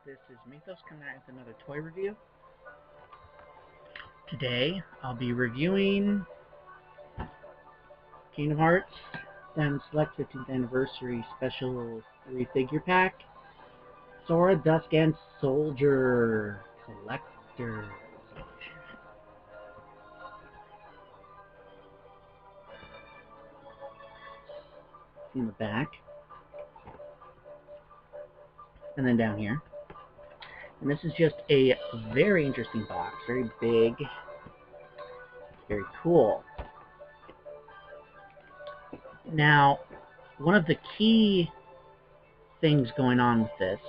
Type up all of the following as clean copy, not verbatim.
This is Mithos coming out with another toy review. Today, I'll be reviewing Kingdom Hearts Diamond Select 15th Anniversary Special 3 Figure Pack, Sora, Dusk and Soldier Collector. In the back, and then down here. And this is just a very interesting box, very big, very cool. Now, one of the key things going on with this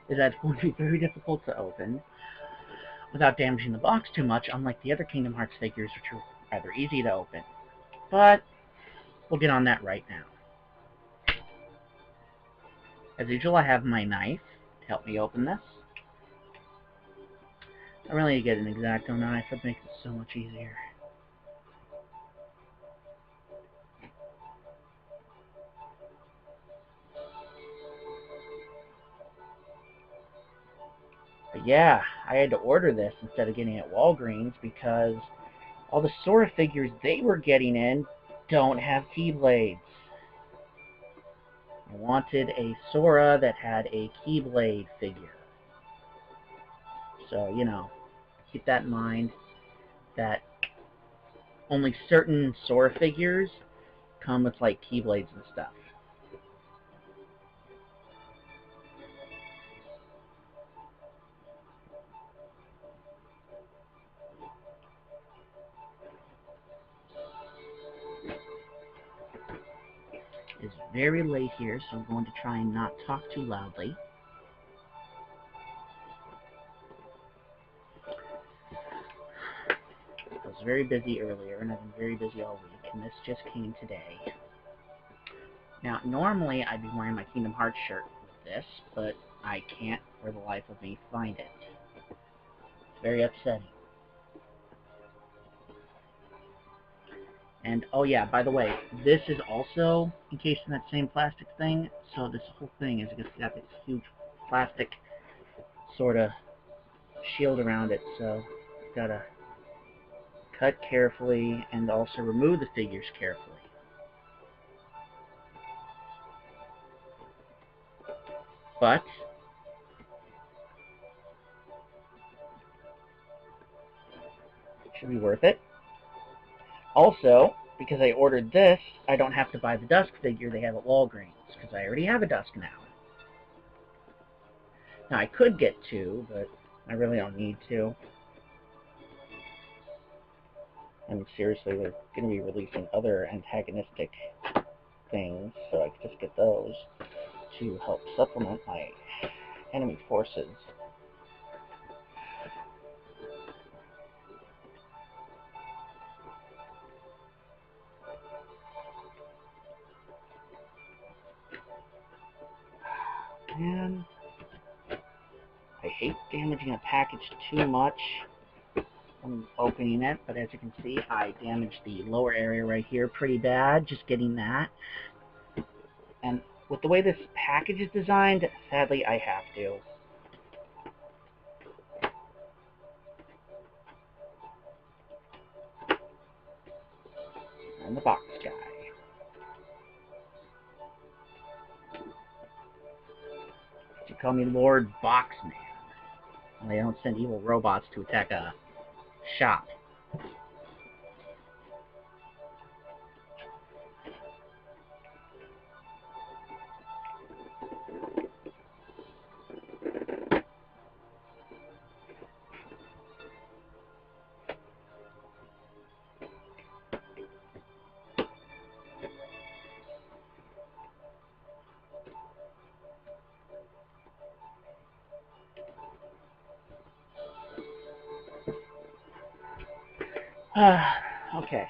is that it's going to be very difficult to open without damaging the box too much, unlike the other Kingdom Hearts figures, which are rather easy to open. But we'll get on that right now. As usual, I have my knife to help me open this. I really need to get an X-Acto knife. It makes it so much easier. But yeah, I had to order this instead of getting it at Walgreens because all the Sora figures they were getting in don't have Keyblades. I wanted a Sora that had a Keyblade figure. So, you know, keep that in mind, that only certain Sora figures come with, like, Keyblades and stuff. It's very late here, so I'm going to try and not talk too loudly. I was very busy earlier, and I've been very busy all week, and this just came today. Now, normally I'd be wearing my Kingdom Hearts shirt with this, but I can't for the life of me find it. It's very upsetting. And, oh yeah, by the way, this is also encased in that same plastic thing, so this whole thing is got this huge plastic sort of shield around it, so you've got to cut carefully and also remove the figures carefully. But it should be worth it. Also, because I ordered this, I don't have to buy the Dusk figure they have at Walgreens, because I already have a Dusk now. Now, I could get two, but I really don't need to. And seriously, they're going to be releasing other antagonistic things, so I could just get those to help supplement my enemy forces. Man, I hate damaging a package too much when opening it, but as you can see, I damaged the lower area right here pretty bad, just getting that. And with the way this package is designed, sadly, I have to. And the box guy. You call me Lord Boxman. Well, I don't send evil robots to attack a shop. Okay.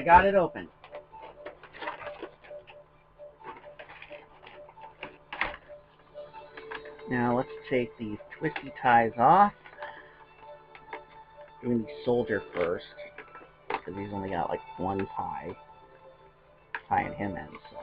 got it open. Now let's take these twisty ties off. Doing the soldier first, because he's only got like one tie tying him in. So.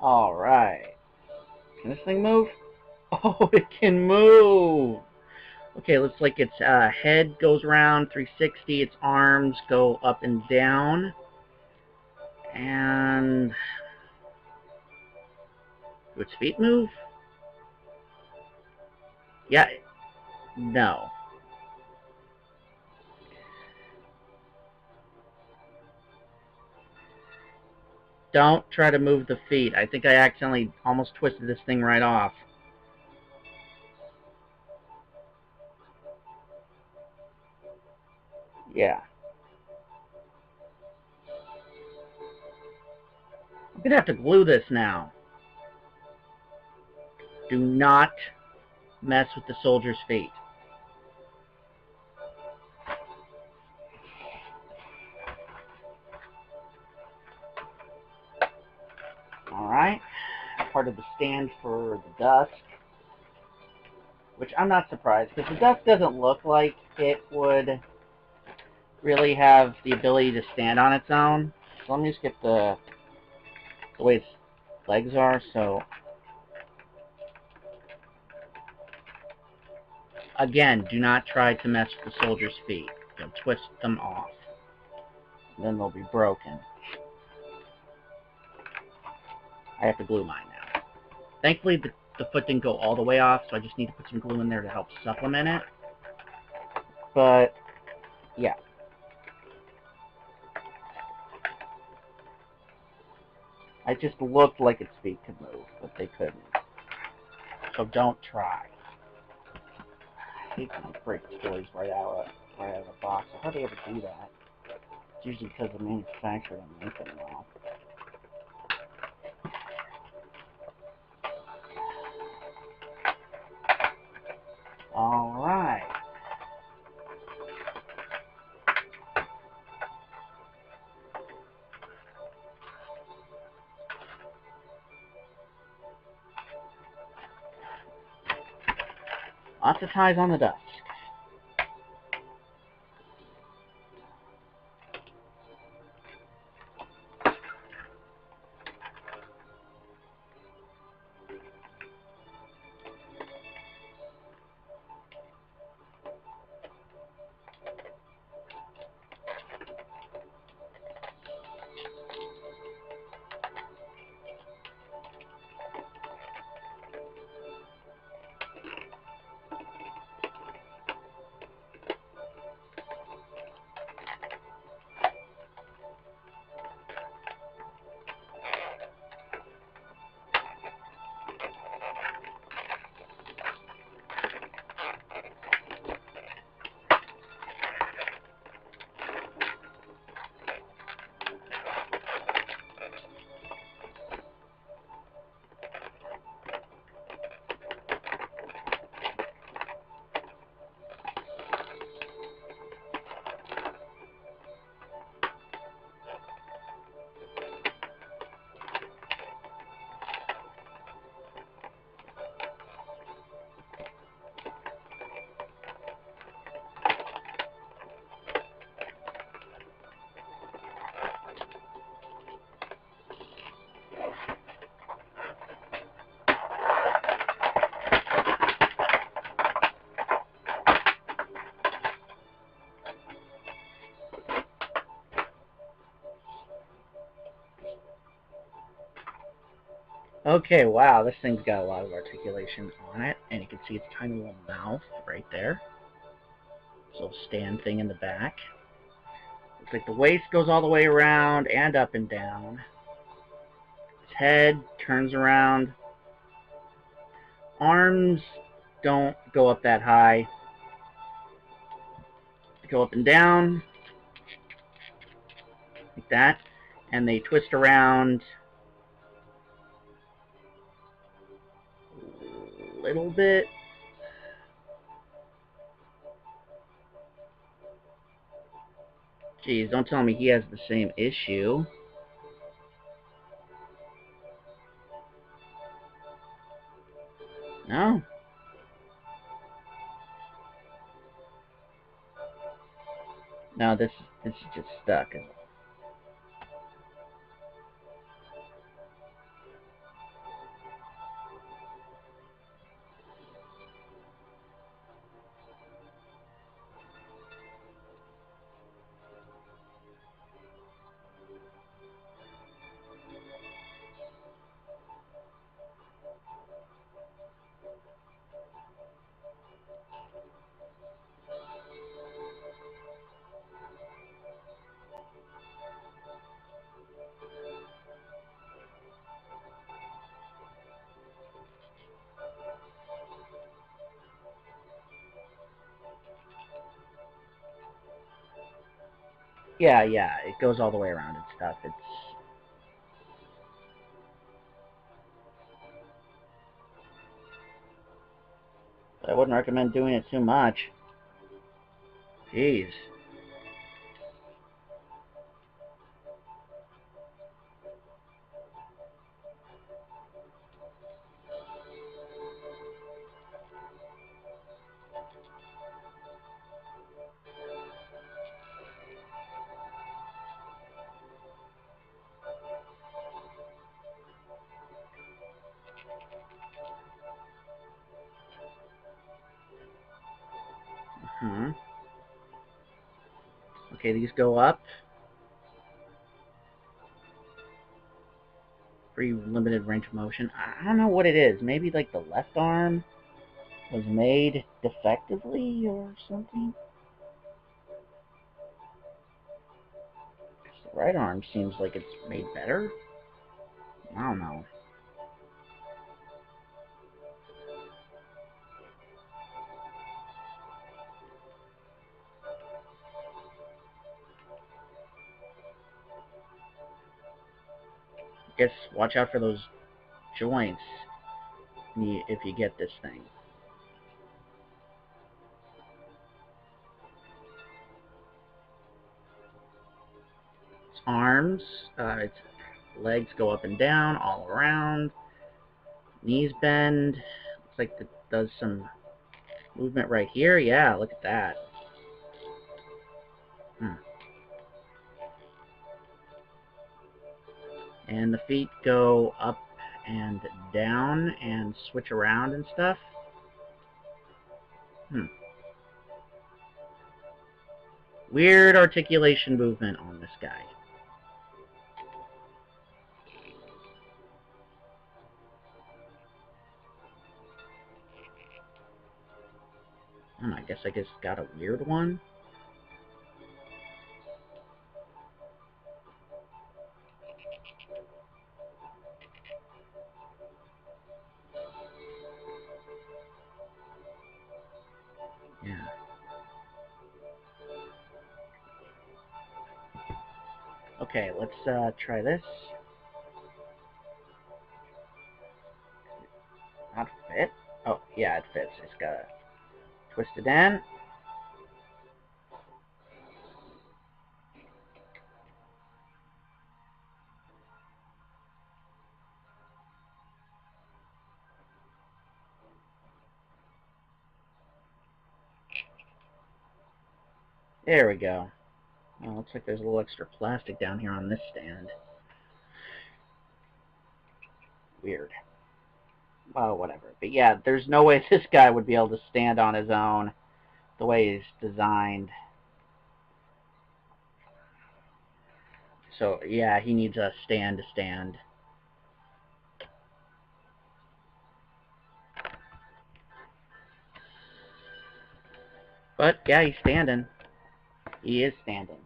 Alright. Can this thing move? Oh, it can move! Okay, looks like its head goes around 360, its arms go up and down. And... do its feet move? Yeah. No. Don't try to move the feet. I think I accidentally almost twisted this thing right off. Yeah. I'm gonna have to glue this now. Do not mess with the soldier's feet. Alright. Part of the stand for the Dusk. Which I'm not surprised, because the Dusk doesn't look like it would really have the ability to stand on its own. So let me just get the way its legs are, so... Again, do not try to mess with the soldier's feet. You'll twist them off. And then they'll be broken. I have to glue mine now. Thankfully, the foot didn't go all the way off, so I just need to put some glue in there to help supplement it. But, yeah. It just looked like its feet could move, but they couldn't. So don't try. I hate to break toys right out of the box. How do they ever do that? It's usually because the manufacturer didn't make them well. Alright. Lots of ties on the Dusk. Okay, wow, this thing's got a lot of articulation on it, and you can see its tiny little mouth right there. This little stand thing in the back. Looks like the waist goes all the way around and up and down. head, turns around. Arms don't go up that high. They go up and down, like that, and they twist around a little bit. Geez, don't tell me he has the same issue. No? No, this is just stuck. Yeah, it goes all the way around and stuff. I wouldn't recommend doing it too much. Jeez. Okay, these go up. Free limited range of motion. I don't know what it is. Maybe like the left arm was made defectively or something? The right arm seems like it's made better. I don't know. Guess watch out for those joints if you get this thing. Its arms, its legs go up and down all around. Knees bend. Looks like it does some movement right here. Yeah, look at that. And the feet go up and down and switch around and stuff. Weird articulation movement on this guy. I guess got a weird one. Yeah. Okay, let's try this. Not fit? Oh, yeah, it fits. It's got to twist it in. There we go. Oh, looks like there's a little extra plastic down here on this stand. Weird. Well, whatever. But yeah, there's no way this guy would be able to stand on his own the way he's designed. So, yeah, he needs a stand to stand. But, yeah, he's standing. He is standing.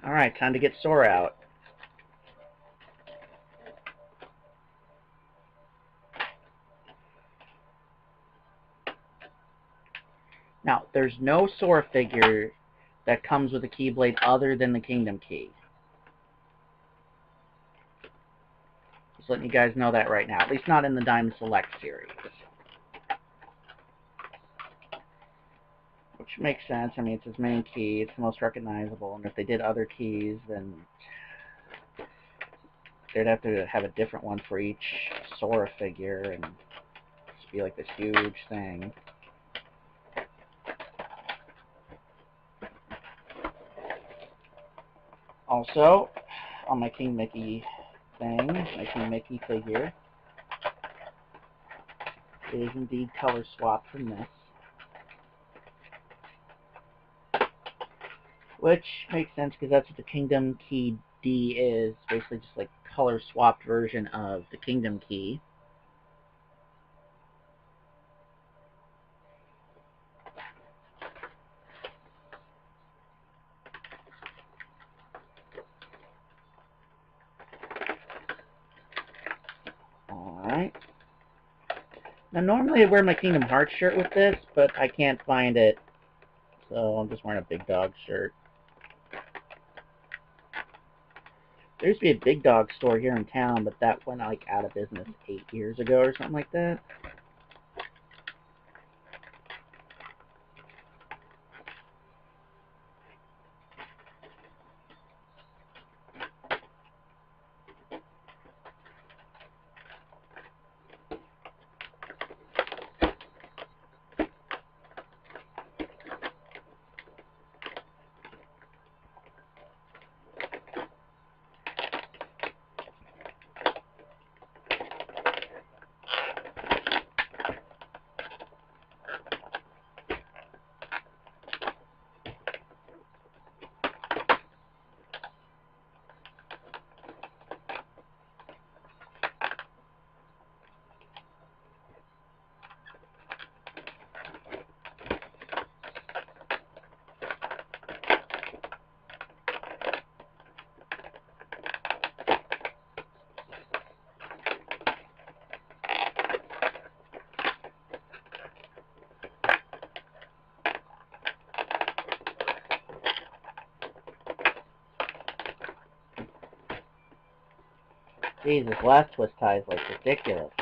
Alright, time to get Sora out. Now, there's no Sora figure that comes with a Keyblade other than the Kingdom Key. Just letting you guys know that right now. At least not in the Diamond Select series. Which makes sense. I mean, it's his main key. It's the most recognizable. And if they did other keys, then they'd have to have a different one for each Sora figure. And just be like this huge thing. Also, on my King Mickey thing, my King Mickey figure is indeed color swapped from this. Which makes sense because that's what the Kingdom Key D is. Basically just like color swapped version of the Kingdom Key. Alright. Now normally I wear my Kingdom Hearts shirt with this, but I can't find it. So I'm just wearing a Big Dog shirt. There used to be a Big Dog store here in town, but that went like out of business 8 years ago or something like that. Jesus, last twist tie is like ridiculous.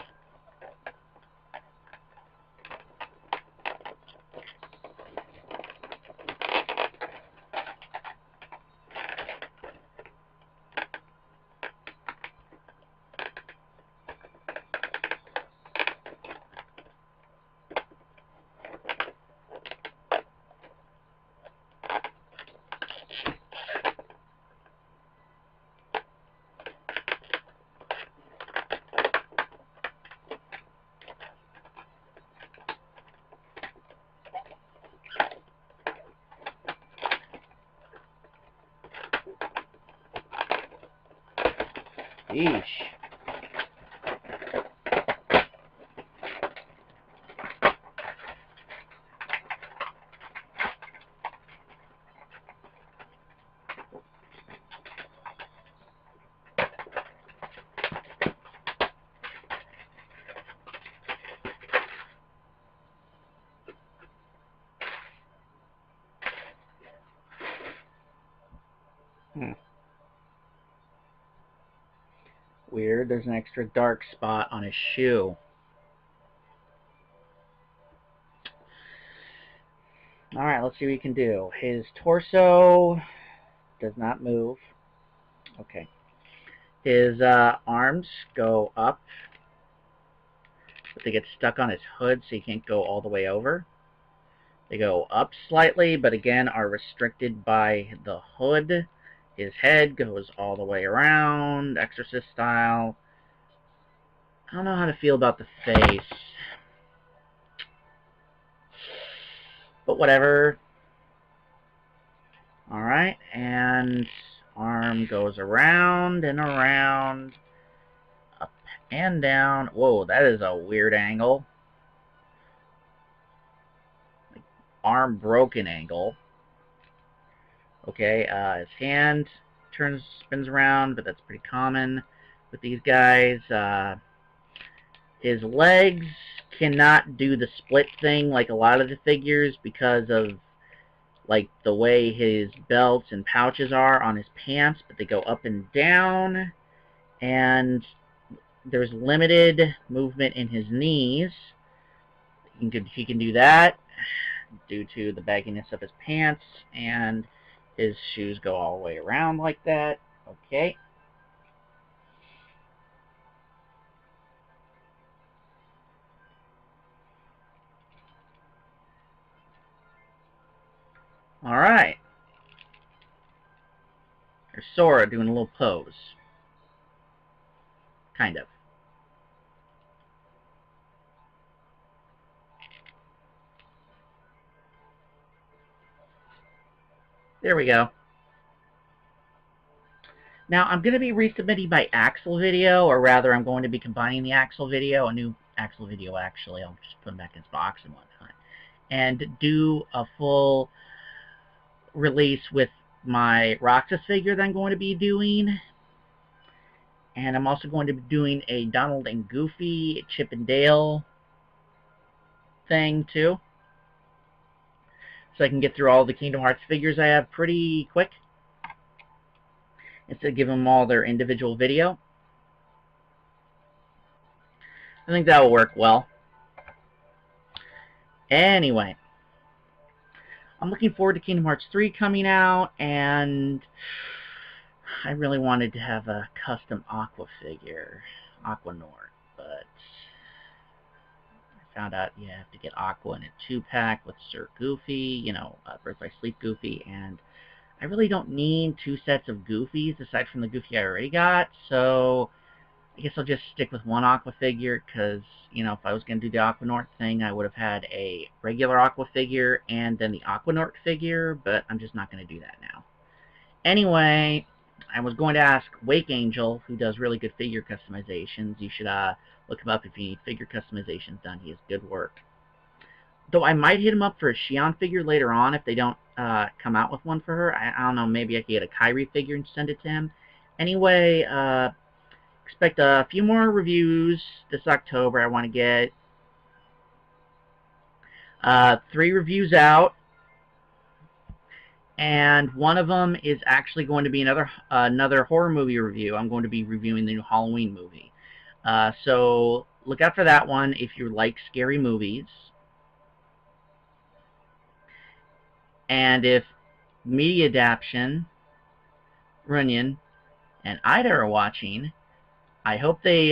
Yeesh. Weird, there's an extra dark spot on his shoe. Alright, let's see what we can do. His torso does not move. Okay. His arms go up, but they get stuck on his hood so he can't go all the way over. They go up slightly, but again are restricted by the hood. His head goes all the way around, Exorcist style. I don't know how to feel about the face. But whatever. Alright, and arm goes around and around, up and down. Whoa, that is a weird angle. Like, arm broken angle. Okay, his hand spins around, but that's pretty common with these guys. His legs cannot do the split thing like a lot of the figures because of like the way his belts and pouches are on his pants, but they go up and down, and there's limited movement in his knees. He can do that due to the bagginess of his pants, and his shoes go all the way around like that. Okay. Alright. There's Sora doing a little pose. Kind of. There we go. Now, I'm going to be resubmitting my Axel video, or rather, I'm going to be combining the Axel video, a new Axel video, actually. I'll just put him back in his box and whatnot, and do a full release with my Roxas figure that I'm going to be doing. And I'm also going to be doing a Donald and Goofy Chip and Dale thing, too. So I can get through all the Kingdom Hearts figures I have pretty quick, instead of giving them all their individual video. I think that will work well. Anyway, I'm looking forward to Kingdom Hearts 3 coming out, and I really wanted to have a custom Aqua figure, Aqua Nort, but I found out you have to get Aqua in a 2-pack with Sir Goofy, you know, Birth by Sleep Goofy, and I really don't need 2 sets of Goofies aside from the Goofy I already got, so I guess I'll just stick with one Aqua figure, because, you know, if I was going to do the Aqua Nort thing, I would have had a regular Aqua figure and then the Aqua Nort figure, but I'm just not going to do that now. Anyway, I was going to ask Wake Angel, who does really good figure customizations. You should look him up if you need figure customizations done. He has good work. Though I might hit him up for a Xion figure later on if they don't come out with one for her. I don't know, maybe I could get a Kyrie figure and send it to him. Anyway, expect a few more reviews this October. I want to get 3 reviews out, and one of them is actually going to be another horror movie review. I'm going to be reviewing the new Halloween movie. So look out for that one if you like scary movies. And if Media Adaption, Runyon, and Ida are watching, I hope they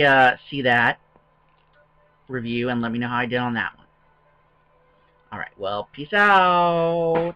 see that review and let me know how I did on that one. Alright, well, peace out!